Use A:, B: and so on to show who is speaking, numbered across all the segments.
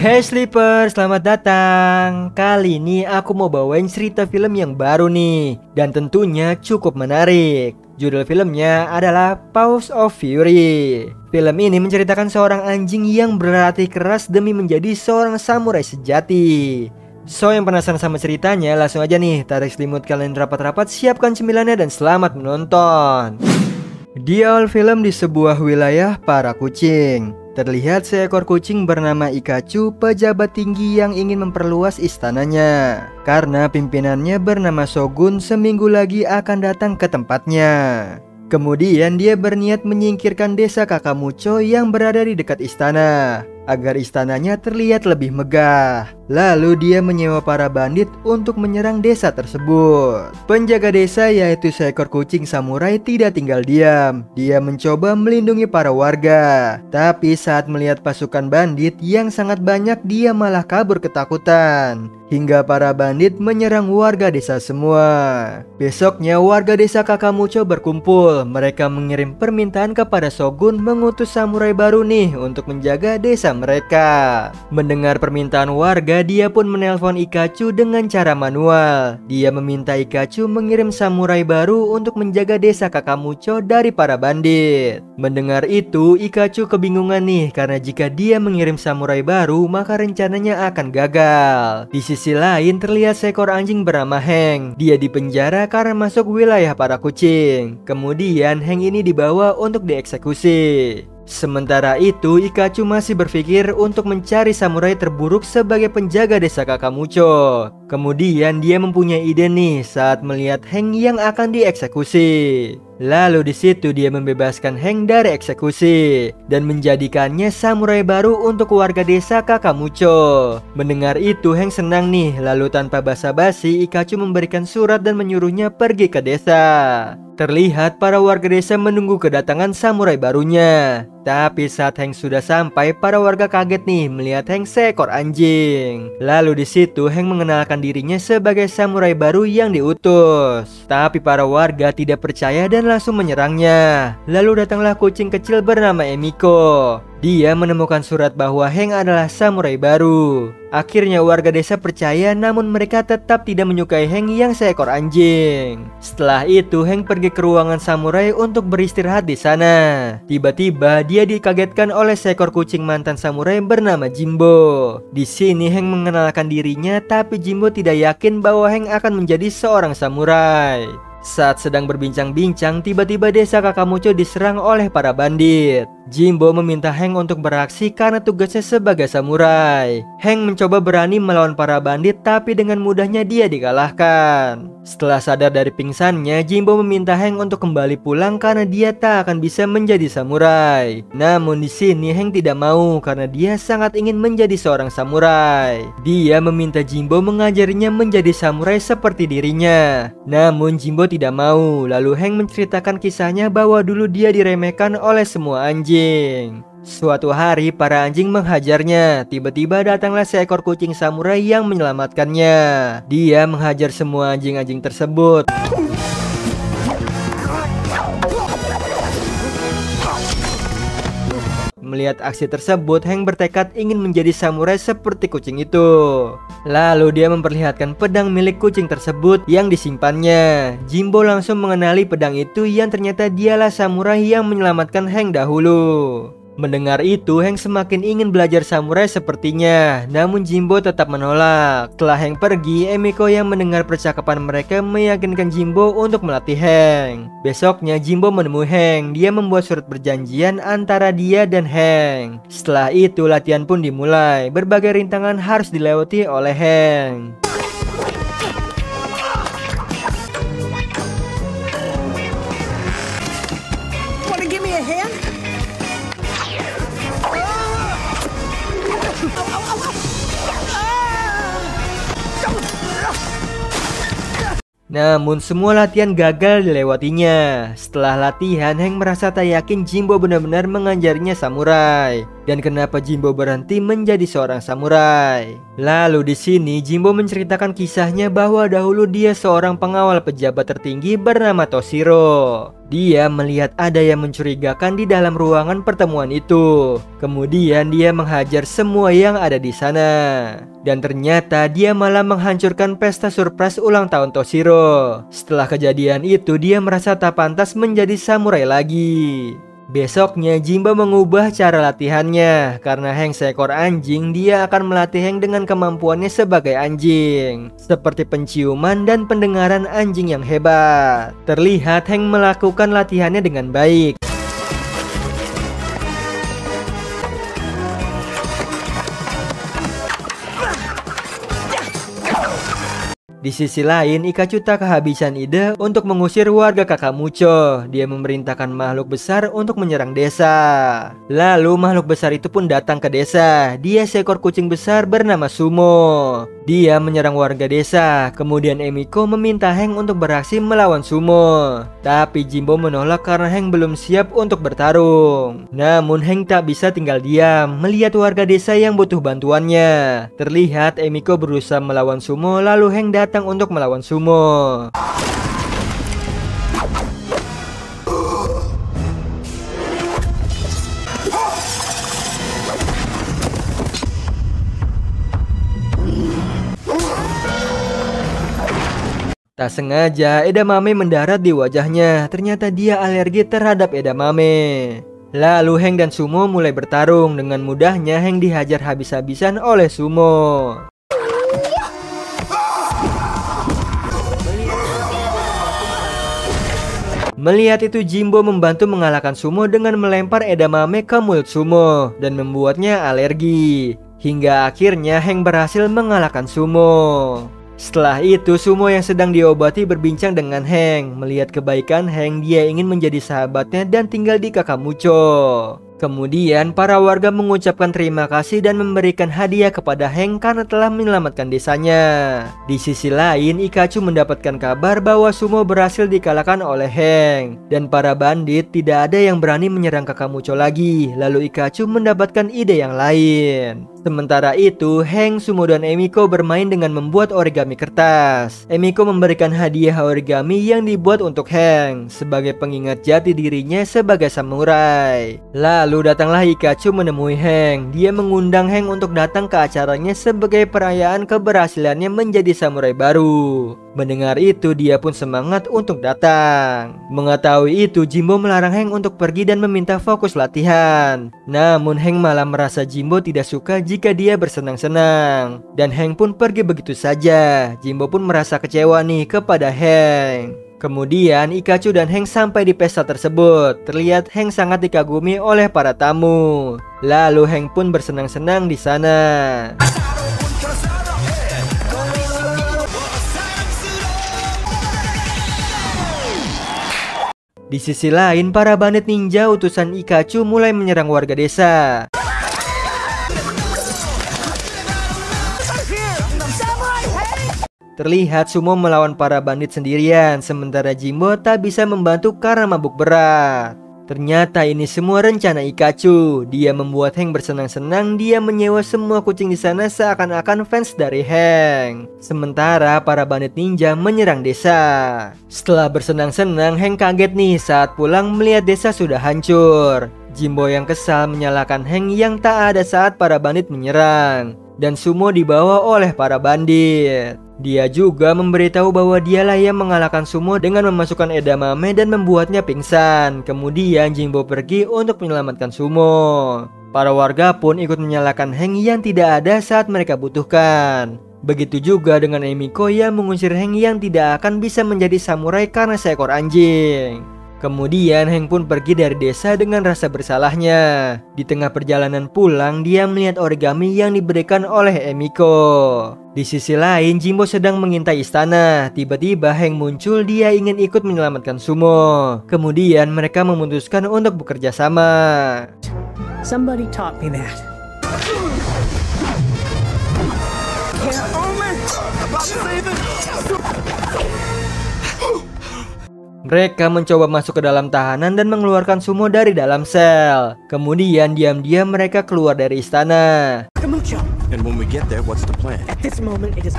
A: Hey Sleeper, selamat datang. Kali ini aku mau bawain cerita film yang baru nih, dan tentunya cukup menarik. Judul filmnya adalah Paws of Fury. Film ini menceritakan seorang anjing yang berlatih keras demi menjadi seorang samurai sejati. So, yang penasaran sama ceritanya, langsung aja nih tarik selimut kalian rapat-rapat, siapkan cemilannya dan selamat menonton. Di awal film di sebuah wilayah para kucing, terlihat seekor kucing bernama Ikachu, pejabat tinggi yang ingin memperluas istananya. Karena pimpinannya bernama Shogun seminggu lagi akan datang ke tempatnya. Kemudian dia berniat menyingkirkan desa Kakamucho yang berada di dekat istana, agar istananya terlihat lebih megah. Lalu dia menyewa para bandit untuk menyerang desa tersebut. Penjaga desa yaitu seekor kucing samurai tidak tinggal diam. Dia mencoba melindungi para warga. Tapi saat melihat pasukan bandit yang sangat banyak, dia malah kabur ketakutan. Hingga para bandit menyerang warga desa semua. Besoknya warga desa Kakamucho berkumpul. Mereka mengirim permintaan kepada Shogun mengutus samurai baru nih untuk menjaga desa mereka. Mendengar permintaan warga, dia pun menelpon Ikachu dengan cara manual. Dia meminta Ikachu mengirim samurai baru untuk menjaga desa Kakamucho dari para bandit. Mendengar itu, Ikachu kebingungan nih, karena jika dia mengirim samurai baru, maka rencananya akan gagal. Di sisi lain terlihat seekor anjing bernama Heng. Dia dipenjara karena masuk wilayah para kucing. Kemudian Heng ini dibawa untuk dieksekusi. Sementara itu, Ikachu masih berpikir untuk mencari samurai terburuk sebagai penjaga desa Kakamucho. Kemudian dia mempunyai ide nih saat melihat Heng yang akan dieksekusi. Lalu di situ dia membebaskan Heng dari eksekusi dan menjadikannya samurai baru untuk warga desa Kakamucho. Mendengar itu Heng senang nih, lalu tanpa basa-basi Ikachu memberikan surat dan menyuruhnya pergi ke desa. Terlihat para warga desa menunggu kedatangan samurai barunya. Tapi saat Heng sudah sampai, para warga kaget nih melihat Heng seekor anjing. Lalu di situ Heng mengenalkan dirinya sebagai samurai baru yang diutus. Tapi para warga tidak percaya dan langsung menyerangnya. Lalu datanglah kucing kecil bernama Emiko. Dia menemukan surat bahwa Heng adalah samurai baru. Akhirnya warga desa percaya, namun mereka tetap tidak menyukai Heng yang seekor anjing. Setelah itu Heng pergi ke ruangan samurai untuk beristirahat di sana. Tiba-tiba dia dikagetkan oleh seekor kucing mantan samurai bernama Jimbo. Di sini Heng mengenalkan dirinya, tapi Jimbo tidak yakin bahwa Heng akan menjadi seorang samurai. Saat sedang berbincang-bincang, tiba-tiba desa Kakamucho diserang oleh para bandit. Jimbo meminta Heng untuk beraksi karena tugasnya sebagai samurai. Heng mencoba berani melawan para bandit, tapi dengan mudahnya dia dikalahkan. Setelah sadar dari pingsannya, Jimbo meminta Heng untuk kembali pulang karena dia tak akan bisa menjadi samurai. Namun di sini Heng tidak mau karena dia sangat ingin menjadi seorang samurai. Dia meminta Jimbo mengajarinya menjadi samurai seperti dirinya. Namun Jimbo tidak mau. Lalu Heng menceritakan kisahnya bahwa dulu dia diremehkan oleh semua anjing. Suatu hari para anjing menghajarnya. Tiba-tiba datanglah seekor kucing samurai yang menyelamatkannya. Dia menghajar semua anjing-anjing tersebut. Melihat aksi tersebut, Heng bertekad ingin menjadi samurai seperti kucing itu. Lalu dia memperlihatkan pedang milik kucing tersebut yang disimpannya. Jimbo langsung mengenali pedang itu yang ternyata dialah samurai yang menyelamatkan Heng dahulu. Mendengar itu, Heng semakin ingin belajar samurai sepertinya. Namun Jimbo tetap menolak. Setelah Heng pergi, Emiko yang mendengar percakapan mereka meyakinkan Jimbo untuk melatih Heng. Besoknya Jimbo menemui Heng. Dia membuat surat perjanjian antara dia dan Heng. Setelah itu latihan pun dimulai. Berbagai rintangan harus dilewati oleh Heng. Namun semua latihan gagal dilewatinya. Setelah latihan, Heng merasa tak yakin Jimbo benar-benar mengajarinya samurai. Dan kenapa Jimbo berhenti menjadi seorang samurai. Lalu di sini Jimbo menceritakan kisahnya bahwa dahulu dia seorang pengawal pejabat tertinggi bernama Toshiro. Dia melihat ada yang mencurigakan di dalam ruangan pertemuan itu. Kemudian dia menghajar semua yang ada di sana. Dan ternyata dia malah menghancurkan pesta surprise ulang tahun Toshiro. Setelah kejadian itu dia merasa tak pantas menjadi samurai lagi. Besoknya Jimbo mengubah cara latihannya. Karena Hank seekor anjing, dia akan melatih Hank dengan kemampuannya sebagai anjing, seperti penciuman dan pendengaran anjing yang hebat. Terlihat Hank melakukan latihannya dengan baik. Di sisi lain, Ikachu tak kehabisan ide untuk mengusir warga Kakamucho. Dia memerintahkan makhluk besar untuk menyerang desa. Lalu makhluk besar itu pun datang ke desa. Dia seekor kucing besar bernama Sumo. Dia menyerang warga desa. Kemudian Emiko meminta Hank untuk beraksi melawan Sumo. Tapi Jimbo menolak karena Hank belum siap untuk bertarung. Namun Hank tak bisa tinggal diam melihat warga desa yang butuh bantuannya. Terlihat Emiko berusaha melawan Sumo, lalu Hank datang untuk melawan Sumo. Tak sengaja edamame mendarat di wajahnya. Ternyata dia alergi terhadap edamame. Lalu Hank dan Sumo mulai bertarung. Dengan mudahnya Hank dihajar habis-habisan oleh Sumo. Melihat itu Jimbo membantu mengalahkan Sumo dengan melempar edamame ke mulut Sumo dan membuatnya alergi. Hingga akhirnya Hank berhasil mengalahkan Sumo. Setelah itu Sumo yang sedang diobati berbincang dengan Hank. Melihat kebaikan Hank, dia ingin menjadi sahabatnya dan tinggal di Kakamucho. Kemudian para warga mengucapkan terima kasih dan memberikan hadiah kepada Hank karena telah menyelamatkan desanya. Di sisi lain, Ikachu mendapatkan kabar bahwa Sumo berhasil dikalahkan oleh Hank. Dan para bandit tidak ada yang berani menyerang Kakamucho lagi. Lalu Ikachu mendapatkan ide yang lain. Sementara itu, Hank, Sumo, dan Emiko bermain dengan membuat origami kertas. Emiko memberikan hadiah origami yang dibuat untuk Hank sebagai pengingat jati dirinya sebagai samurai. Lalu datanglah Ikachu menemui Hank. Dia mengundang Hank untuk datang ke acaranya sebagai perayaan keberhasilannya menjadi samurai baru. Mendengar itu, dia pun semangat untuk datang. Mengetahui itu, Jimbo melarang Hank untuk pergi dan meminta fokus latihan. Namun Hank malah merasa Jimbo tidak suka jika dia bersenang-senang. Dan Hank pun pergi begitu saja. Jimbo pun merasa kecewa nih kepada Hank. Kemudian Ikachu dan Hank sampai di pesta tersebut. Terlihat Hank sangat dikagumi oleh para tamu. Lalu Hank pun bersenang-senang di sana. Di sisi lain, para bandit ninja utusan Ikachu mulai menyerang warga desa. Terlihat Sumo melawan para bandit sendirian, sementara Jimbo tak bisa membantu karena mabuk berat. Ternyata ini semua rencana Ikachu. Dia membuat Hank bersenang-senang. Dia menyewa semua kucing di sana seakan-akan fans dari Hank. Sementara para bandit ninja menyerang desa. Setelah bersenang-senang, Hank kaget nih saat pulang melihat desa sudah hancur. Jimbo yang kesal menyalahkan Hank yang tak ada saat para bandit menyerang. Dan Sumo dibawa oleh para bandit. Dia juga memberitahu bahwa dialah yang mengalahkan Sumo dengan memasukkan edamame dan membuatnya pingsan. Kemudian Jimbo pergi untuk menyelamatkan Sumo. Para warga pun ikut menyalahkan Hank yang tidak ada saat mereka butuhkan. Begitu juga dengan Emiko yang mengusir Hank yang tidak akan bisa menjadi samurai karena seekor anjing. Kemudian Hank pun pergi dari desa dengan rasa bersalahnya. Di tengah perjalanan pulang, dia melihat origami yang diberikan oleh Emiko. Di sisi lain, Jimbo sedang mengintai istana. Tiba-tiba Hank muncul, dia ingin ikut menyelamatkan Sumo. Kemudian mereka memutuskan untuk bekerja sama.
B: Somebody taught me that.
A: Mereka mencoba masuk ke dalam tahanan dan mengeluarkan Sumo dari dalam sel. Kemudian diam-diam mereka keluar dari istana.
B: Kakamucho,
C: And when we get there, what's the plan?
B: At this moment, it is.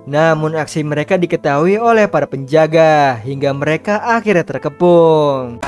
A: Namun aksi mereka diketahui oleh para penjaga hingga mereka akhirnya terkepung.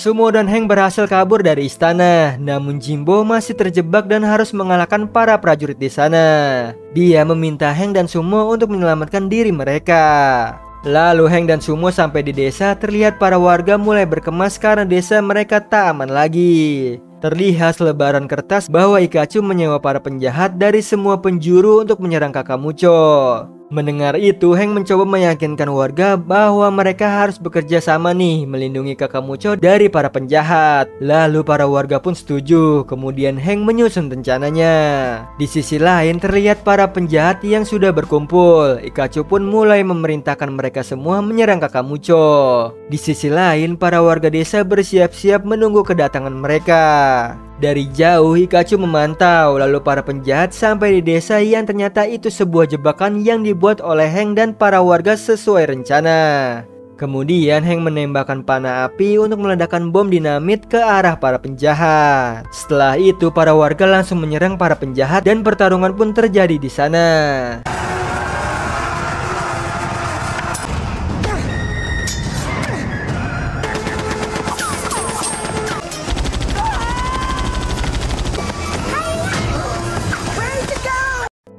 A: Sumo dan Hank berhasil kabur dari istana, namun Jimbo masih terjebak dan harus mengalahkan para prajurit di sana. Dia meminta Hank dan Sumo untuk menyelamatkan diri mereka. Lalu Hank dan Sumo sampai di desa, terlihat para warga mulai berkemas karena desa mereka tak aman lagi. Terlihat selebaran kertas bahwa Ikachu menyewa para penjahat dari semua penjuru untuk menyerang Kakamucho. Mendengar itu, Hank mencoba meyakinkan warga bahwa mereka harus bekerja sama nih melindungi Kakamucho dari para penjahat. Lalu para warga pun setuju. Kemudian Hank menyusun rencananya. Di sisi lain terlihat para penjahat yang sudah berkumpul. Ikachu pun mulai memerintahkan mereka semua menyerang Kakamucho. Di sisi lain para warga desa bersiap-siap menunggu kedatangan mereka. Dari jauh Ikachu memantau, lalu para penjahat sampai di desa yang ternyata itu sebuah jebakan yang dibuat oleh Hank dan para warga sesuai rencana. Kemudian Hank menembakkan panah api untuk meledakkan bom dinamit ke arah para penjahat. Setelah itu para warga langsung menyerang para penjahat dan pertarungan pun terjadi di sana.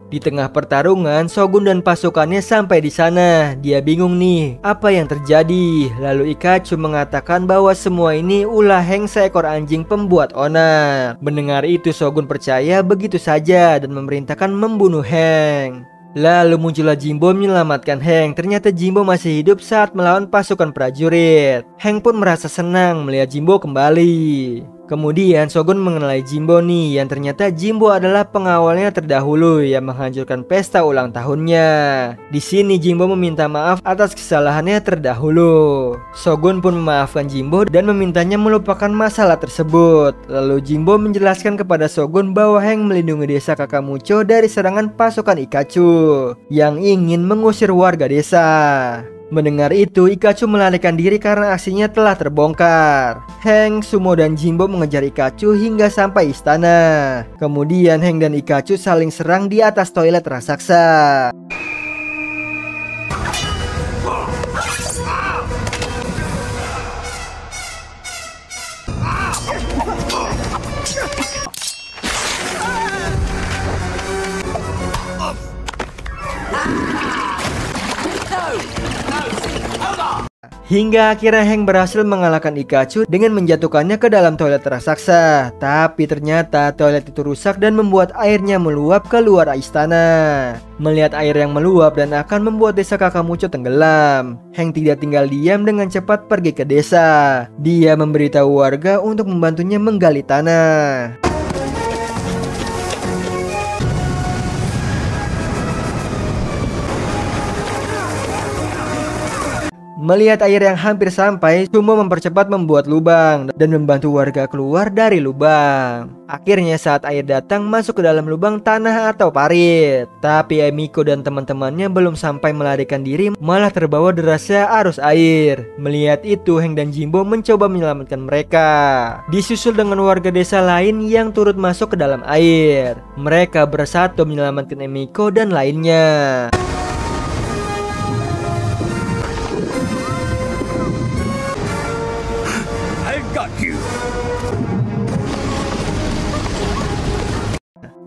A: Di tengah pertarungan, Shogun dan pasukannya sampai di sana. Dia bingung nih, apa yang terjadi? Lalu Ikachu mengatakan bahwa semua ini ulah Hank, seekor anjing pembuat onar. Mendengar itu, Shogun percaya begitu saja dan memerintahkan membunuh Hank. Lalu muncullah Jimbo menyelamatkan Hank. Ternyata Jimbo masih hidup saat melawan pasukan prajurit. Hank pun merasa senang melihat Jimbo kembali. Kemudian Shogun mengenali Jimbo nih, yang ternyata Jimbo adalah pengawalnya terdahulu yang menghancurkan pesta ulang tahunnya. Di sini Jimbo meminta maaf atas kesalahannya terdahulu. Shogun pun memaafkan Jimbo dan memintanya melupakan masalah tersebut. Lalu Jimbo menjelaskan kepada Shogun bahwa Hank melindungi desa Kakamucho dari serangan pasukan Ikachu yang ingin mengusir warga desa. Mendengar itu, Ikachu melarikan diri karena aksinya telah terbongkar. Hank, Sumo, dan Jimbo mengejar Ikachu hingga sampai istana. Kemudian Hank dan Ikachu saling serang di atas toilet raksasa. Hingga akhirnya Hank berhasil mengalahkan Ikachu dengan menjatuhkannya ke dalam toilet raksasa. Tapi ternyata toilet itu rusak dan membuat airnya meluap keluar istana. Melihat air yang meluap dan akan membuat desa Kakamucho tenggelam, Hank tidak tinggal diam, dengan cepat pergi ke desa. Dia memberitahu warga untuk membantunya menggali tanah. Melihat air yang hampir sampai, Sumo mempercepat membuat lubang dan membantu warga keluar dari lubang. Akhirnya saat air datang masuk ke dalam lubang tanah atau parit. Tapi Emiko dan teman-temannya belum sampai melarikan diri, malah terbawa derasnya arus air. Melihat itu, Hank dan Jimbo mencoba menyelamatkan mereka. Disusul dengan warga desa lain yang turut masuk ke dalam air. Mereka bersatu menyelamatkan Emiko dan lainnya.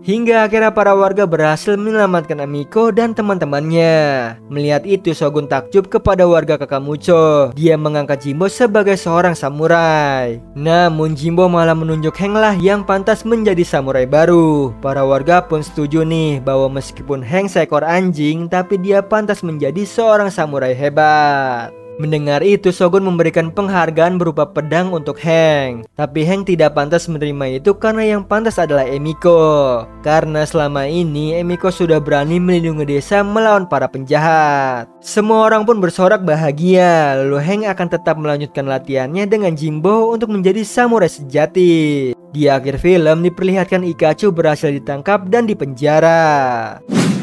A: Hingga akhirnya para warga berhasil menyelamatkan Emiko dan teman-temannya. Melihat itu, Shogun takjub kepada warga Kakamucho. Dia mengangkat Jimbo sebagai seorang samurai. Namun Jimbo malah menunjuk Hank lah yang pantas menjadi samurai baru. Para warga pun setuju nih bahwa meskipun Hank seekor anjing, tapi dia pantas menjadi seorang samurai hebat. Mendengar itu, Shogun memberikan penghargaan berupa pedang untuk Hank. Tapi Hank tidak pantas menerima itu karena yang pantas adalah Emiko. Karena selama ini Emiko sudah berani melindungi desa melawan para penjahat. Semua orang pun bersorak bahagia. Lalu Hank akan tetap melanjutkan latihannya dengan Jimbo untuk menjadi samurai sejati. Di akhir film diperlihatkan Ikachu berhasil ditangkap dan dipenjara.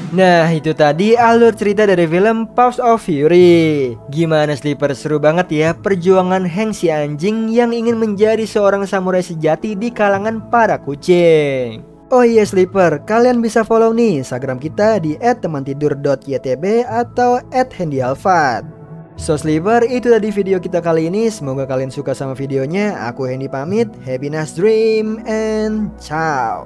A: Nah, itu tadi alur cerita dari film Paws of Fury. Gimana Sleeper, seru banget ya perjuangan Hank si anjing yang ingin menjadi seorang samurai sejati di kalangan para kucing. Oh iya Sleeper, kalian bisa follow nih Instagram kita di @temantidur.ytb atau @handyalfat. So Sleeper, itu tadi video kita kali ini. Semoga kalian suka sama videonya. Aku Hendy pamit, happy nice dream and ciao.